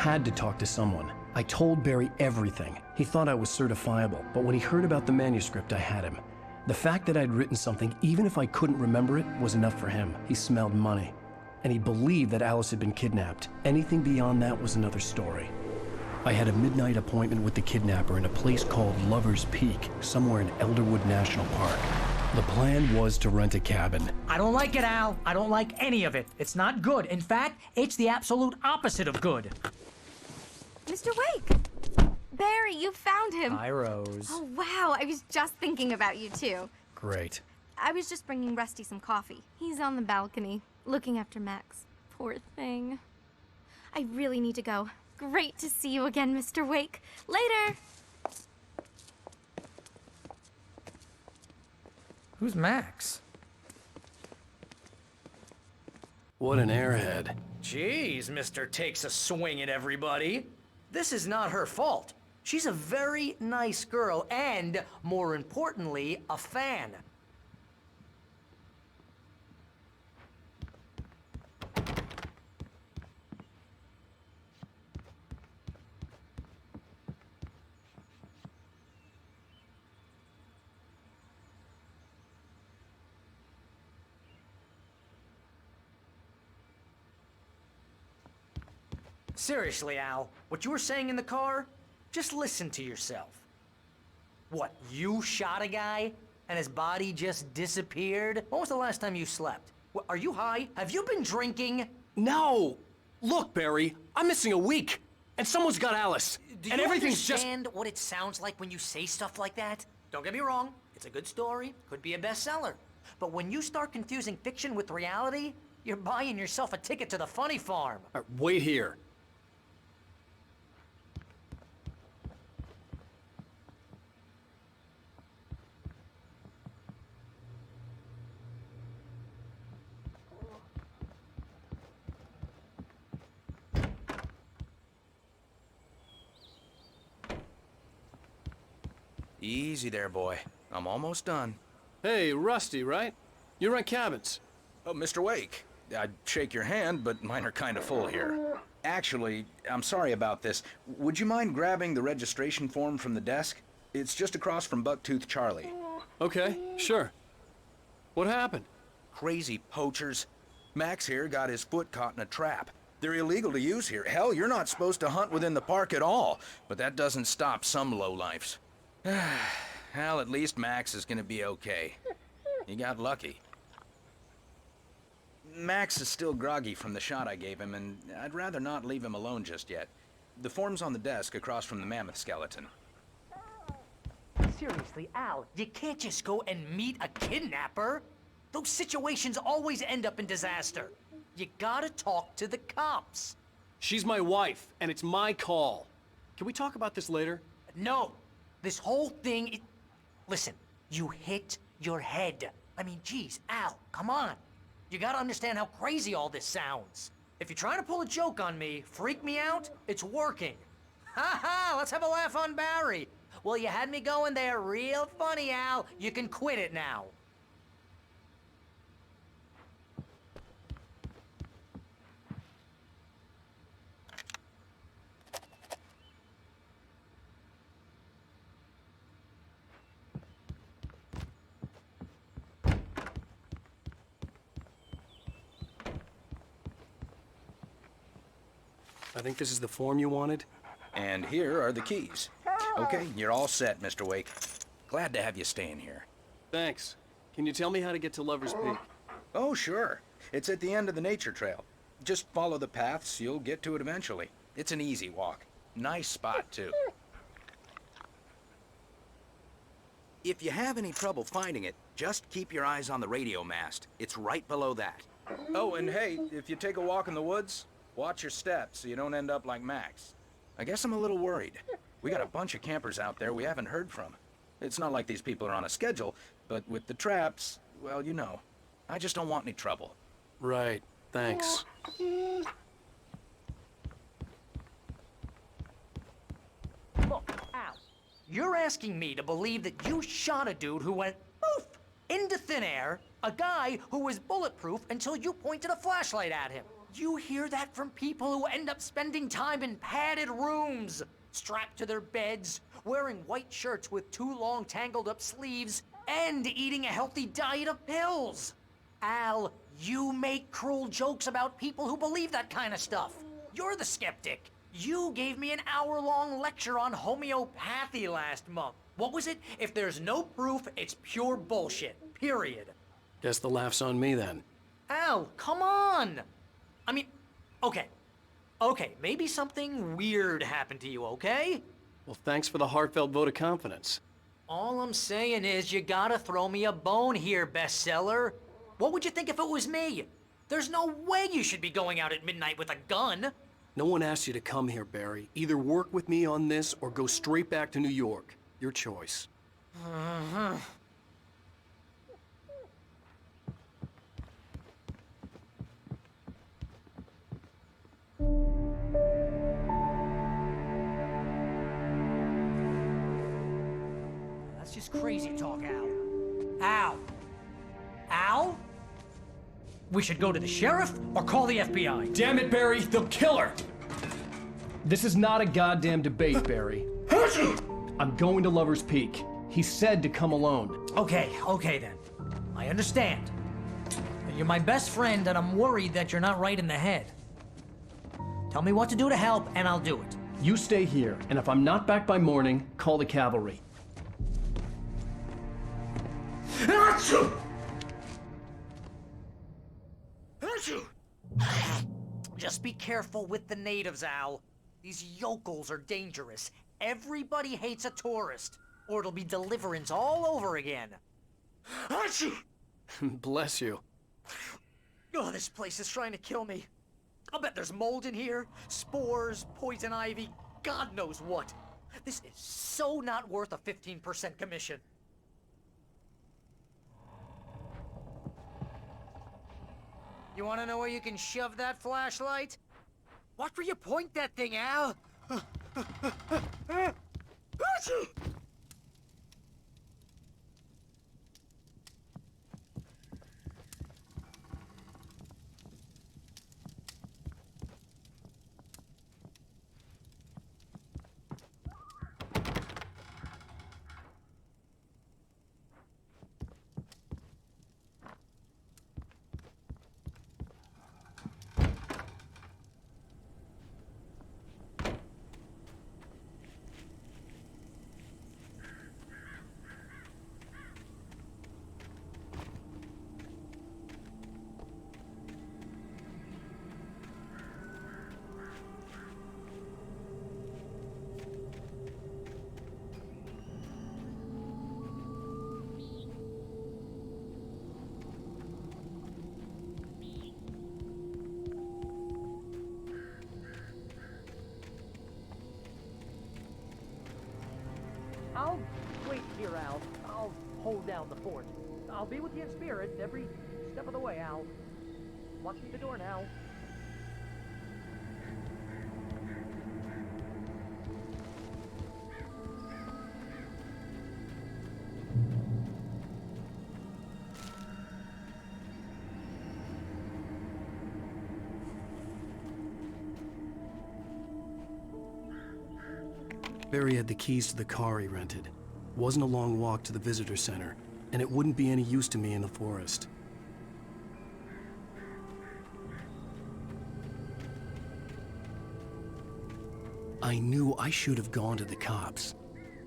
had to talk to someone. I told Barry everything. He thought I was certifiable, but when he heard about the manuscript, I had him. The fact that I'd written something, even if I couldn't remember it, was enough for him. He smelled money. And he believed that Alice had been kidnapped. Anything beyond that was another story. I had a midnight appointment with the kidnapper in a place called Lover's Peak, somewhere in Elderwood National Park. The plan was to rent a cabin. I don't like it, Al. I don't like any of it. It's not good. In fact, it's the absolute opposite of good. Mr. Wake! Barry, you found him. Hi, Rose. Oh, wow. I was just thinking about you, too. Great. I was just bringing Rusty some coffee. He's on the balcony, looking after Max. Poor thing. I really need to go. Great to see you again, Mr. Wake. Later! Who's Max? What an airhead. Jeez, Mr. Takes a Swing at everybody. This is not her fault. She's a very nice girl and, more importantly, a fan. Seriously, Al, what you were saying in the car? Just listen to yourself. What, you shot a guy and his body just disappeared? When was the last time you slept? What, are you high? Have you been drinking? No! Look, Barry, I'm missing a week, and someone's got Alice. Do and you everything's understand what it sounds like when you say stuff like that? Don't get me wrong, it's a good story, could be a bestseller. But when you start confusing fiction with reality, you're buying yourself a ticket to the funny farm. Wait here. Easy there, boy. I'm almost done. Hey, Rusty, right? You rent cabins. Oh, Mr. Wake. I'd shake your hand, but mine are kind of full here. Actually, I'm sorry about this. Would you mind grabbing the registration form from the desk? It's just across from Bucktooth Charlie. Okay, sure. What happened? Crazy poachers. Max here got his foot caught in a trap. They're illegal to use here. Hell, you're not supposed to hunt within the park at all. But that doesn't stop some lowlifes. Well, at least Max is gonna be okay. He got lucky. Max is still groggy from the shot I gave him, and I'd rather not leave him alone just yet. The form's on the desk across from the mammoth skeleton. Seriously, Al, you can't just go and meet a kidnapper. Those situations always end up in disaster. You gotta talk to the cops. She's my wife, and it's my call. Can we talk about this later? No, this whole thing, listen, you hit your head. I mean, geez, Al, come on. You gotta understand how crazy all this sounds. If you're trying to pull a joke on me, freak me out, it's working. Ha ha, let's have a laugh on Barry. Well, you had me going there real funny, Al. You can quit it now. I think this is the form you wanted. And here are the keys. Okay, you're all set, Mr. Wake. Glad to have you staying here. Thanks. Can you tell me how to get to Lover's Peak? Oh, sure. It's at the end of the nature trail. Just follow the paths, you'll get to it eventually. It's an easy walk. Nice spot, too. If you have any trouble finding it, just keep your eyes on the radio mast. It's right below that. Oh, and hey, if you take a walk in the woods, watch your steps so you don't end up like Max. I guess I'm a little worried. We got a bunch of campers out there we haven't heard from. It's not like these people are on a schedule, but with the traps, well, you know. I just don't want any trouble. Right. Thanks. Look, Al, you're asking me to believe that you shot a dude who went poof into thin air, a guy who was bulletproof until you pointed a flashlight at him. You hear that from people who end up spending time in padded rooms, strapped to their beds, wearing white shirts with too long tangled up sleeves, and eating a healthy diet of pills. Al, you make cruel jokes about people who believe that kind of stuff. You're the skeptic. You gave me an hour-long lecture on homeopathy last month. What was it? If there's no proof, it's pure bullshit. Period. Guess the laugh's on me then. Al, come on! I mean, okay, maybe something weird happened to you, okay? Well, thanks for the heartfelt vote of confidence. All I'm saying is you gotta throw me a bone here, bestseller. What would you think if it was me? There's no way you should be going out at midnight with a gun. No one asked you to come here, Barry. Either work with me on this or go straight back to New York. Your choice. That's just crazy talk, Al. Al? Al? We should go to the sheriff or call the FBI. Damn it, Barry! They'll kill her! This is not a goddamn debate, Barry. I'm going to Lover's Peak. He said to come alone. Okay then. I understand. You're my best friend and I'm worried that you're not right in the head. Tell me what to do to help and I'll do it. You stay here, and if I'm not back by morning, call the cavalry. Just be careful with the natives, Al. These yokels are dangerous. Everybody hates a tourist, or it'll be Deliverance all over again. Bless you. Oh, this place is trying to kill me. I'll bet there's mold in here, spores, poison ivy, God knows what. This is so not worth a 15% commission. You wanna know where you can shove that flashlight? Watch where you point that thing, Al! I'll wait here, Al. I'll hold down the fort. I'll be with you in spirit every step of the way, Al. Watch the door now. Barry had the keys to the car he rented. Wasn't a long walk to the visitor center, and it wouldn't be any use to me in the forest. I knew I should have gone to the cops.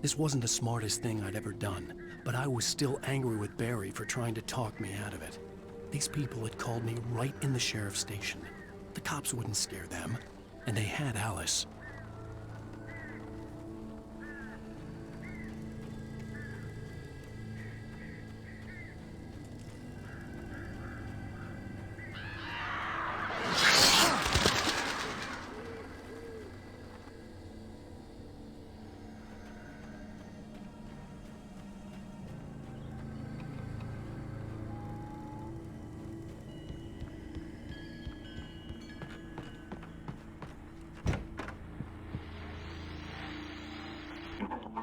This wasn't the smartest thing I'd ever done, but I was still angry with Barry for trying to talk me out of it. These people had called me right in the sheriff's station. The cops wouldn't scare them, and they had Alice.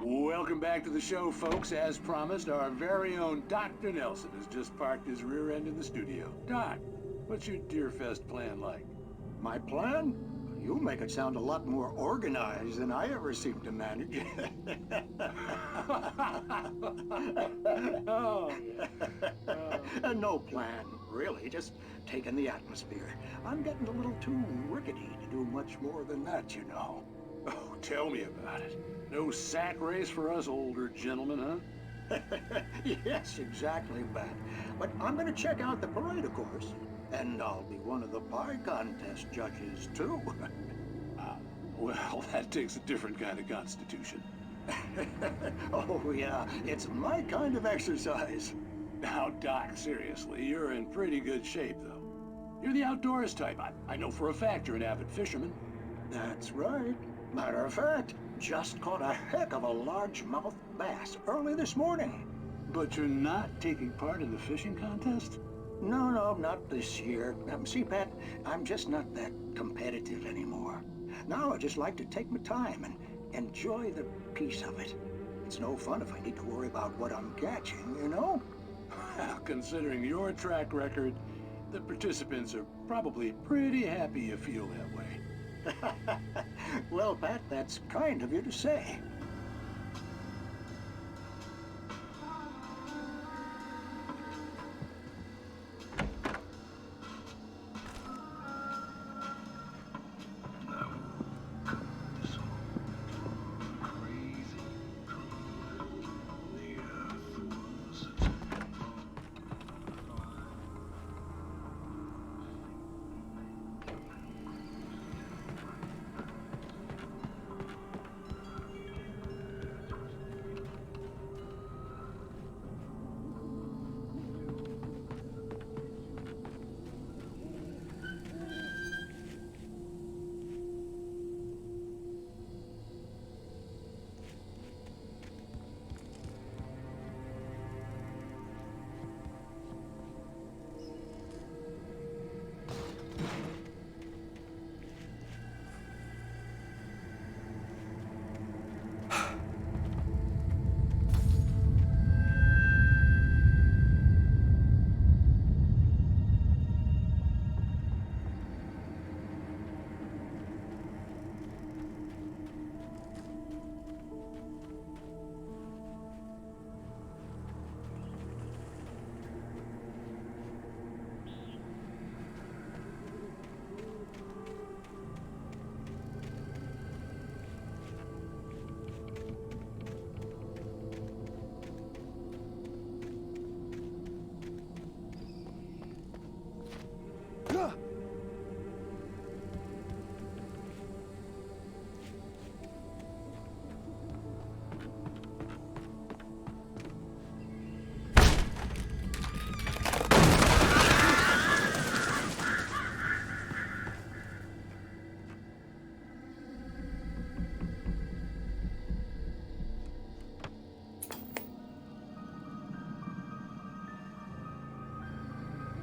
Welcome back to the show, folks. As promised, our very own Dr. Nelson has just parked his rear end in the studio. Doc, what's your Deerfest plan like? My plan? You make it sound a lot more organized than I ever seem to manage. No plan, really. Just taking the atmosphere. I'm getting a little too rickety to do much more than that, you know. Oh, tell me about it. No sack race for us older gentlemen, huh? Yes, exactly, Bat. But I'm gonna check out the parade, of course. And I'll be one of the pie contest judges, too. Well, that takes a different kind of constitution. Oh, yeah, it's my kind of exercise. Now, Doc, seriously, you're in pretty good shape, though. You're the outdoors type. I know for a fact you're an avid fisherman. That's right. Matter of fact, just caught a heck of a largemouth bass early this morning. But you're not taking part in the fishing contest? No, not this year. See, Pat, I'm just not that competitive anymore. Now I just like to take my time and enjoy the peace of it. It's no fun if I need to worry about what I'm catching, you know? Well, considering your track record, the participants are probably pretty happy you feel that way. Well, Pat, that's kind of you to say.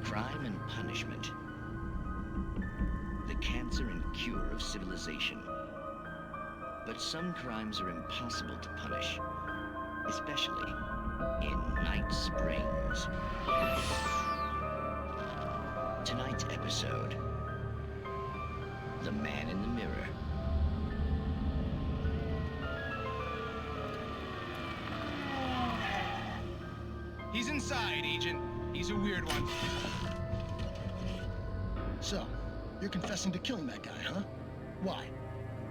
Crime and punishment. The cancer and cure of civilization. But some crimes are impossible to punish, especially in Night Springs. Tonight's episode, The Man in the Mirror. He's inside, Agent. He's a weird one. So, you're confessing to killing that guy, huh? Why?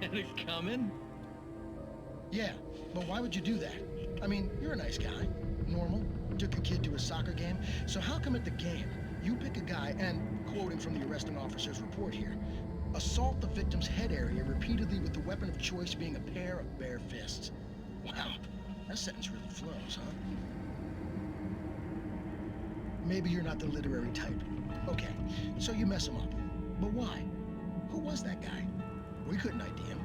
Had it coming? Yeah, but why would you do that? I mean, you're a nice guy. Normal. Took a kid to a soccer game. So how come at the game, you pick a guy and, quoting from the arresting officer's report here, assault the victim's head area repeatedly with the weapon of choice being a pair of bare fists? Wow, that sentence really flows, huh? Maybe you're not the literary type. Okay, so you mess him up. But why? Who was that guy? We couldn't ID him.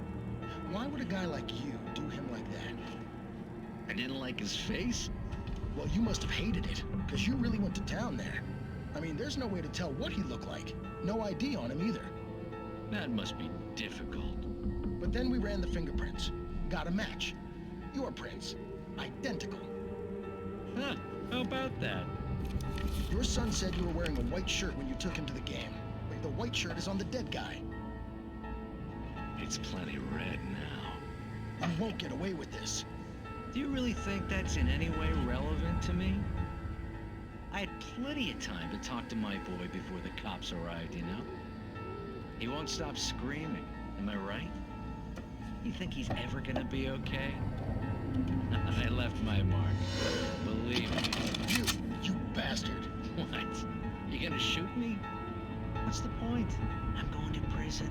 Why would a guy like you do him like that? I didn't like his face? Well, you must have hated it, because you really went to town there. I mean, there's no way to tell what he looked like. No ID on him either. That must be difficult. But then we ran the fingerprints. Got a match. Your prints. Identical. Huh, how about that? Your son said you were wearing a white shirt when you took him to the game. The white shirt is on the dead guy. It's plenty red now. You won't get away with this. Do you really think that's in any way relevant to me? I had plenty of time to talk to my boy before the cops arrived, you know? He won't stop screaming, am I right? You think he's ever gonna be okay? I left my mark. Believe me. You bastard. What? You gonna shoot me? What's the point? I'm going to prison.